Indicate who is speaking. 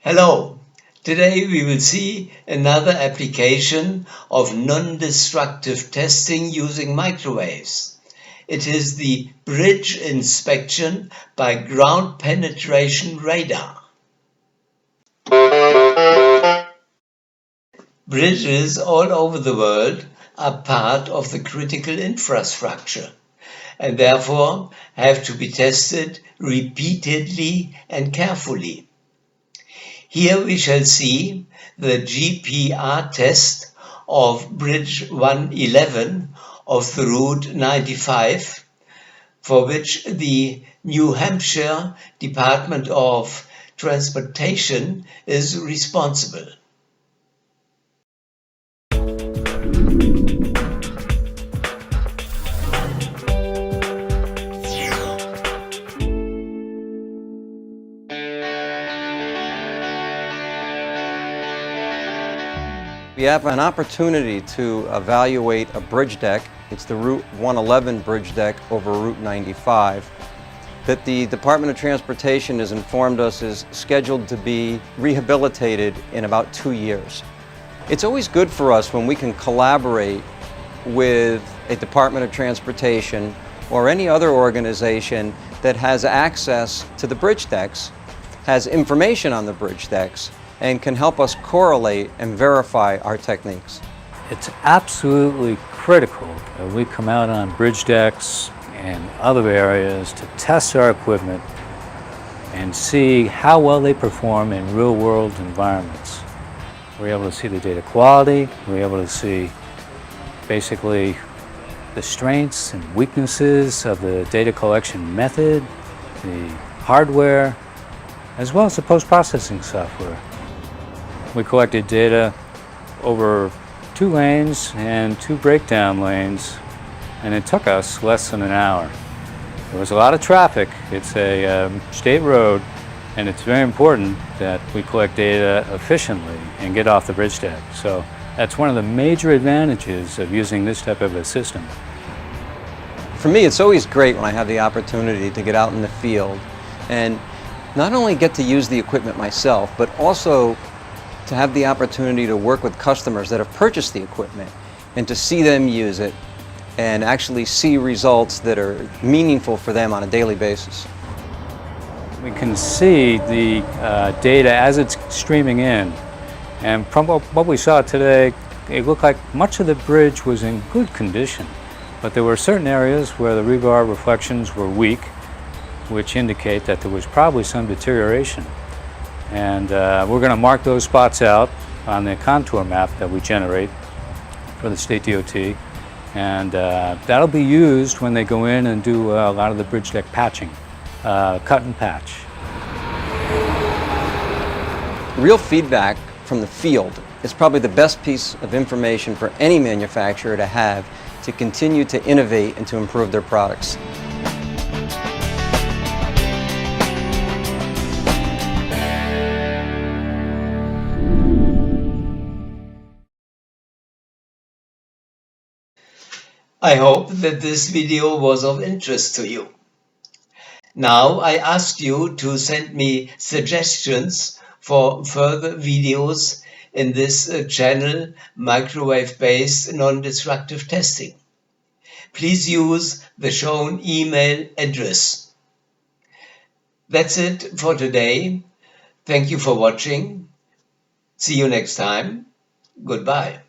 Speaker 1: Hello, today we will see another application of non-destructive testing using microwaves. It is the bridge inspection by ground penetration radar. Bridges all over the world are part of the critical infrastructure and therefore have to be tested repeatedly and carefully. Here we shall see the GPR test of Bridge 111 of the Route 95, for which the New Hampshire Department of Transportation is responsible.
Speaker 2: We have an opportunity to evaluate a bridge deck. It's the Route 111 bridge deck over Route 95 that the Department of Transportation has informed us is scheduled to be rehabilitated in about 2 years. It's always good for us when we can collaborate with a Department of Transportation or any other organization that has access to the bridge decks, has information on the bridge decks, and can help us correlate and verify our techniques.
Speaker 3: It's absolutely critical that we come out on bridge decks and other areas to test our equipment and see how well they perform in real-world environments. We're able to see the data quality, we're able to see basically the strengths and weaknesses of the data collection method, the hardware, as well as the post-processing software. We collected data over 2 lanes and 2 breakdown lanes, and it took us less than an hour. There was a lot of traffic. It's a state road, and it's very important that we collect data efficiently and get off the bridge deck. So that's one of the major advantages of using this type of a system.
Speaker 2: For me, it's always great when I have the opportunity to get out in the field and not only get to use the equipment myself, but also to have the opportunity to work with customers that have purchased the equipment and to see them use it and actually see results that are meaningful for them on a daily basis.
Speaker 3: We can see the data as it's streaming in, and from what we saw today, it looked like much of the bridge was in good condition, but there were certain areas where the rebar reflections were weak, which indicate that there was probably some deterioration. And we're going to mark those spots out on the contour map that we generate for the state DOT, and that'll be used when they go in and do a lot of the bridge deck patching, cut and patch.
Speaker 2: Real feedback from the field is probably the best piece of information for any manufacturer to have to continue to innovate and to improve their products.
Speaker 1: I hope that this video was of interest to you. Now I ask you to send me suggestions for further videos in this channel, microwave-based non-destructive testing. Please use the shown email address. That's it for today. Thank you for watching. See you next time. Goodbye.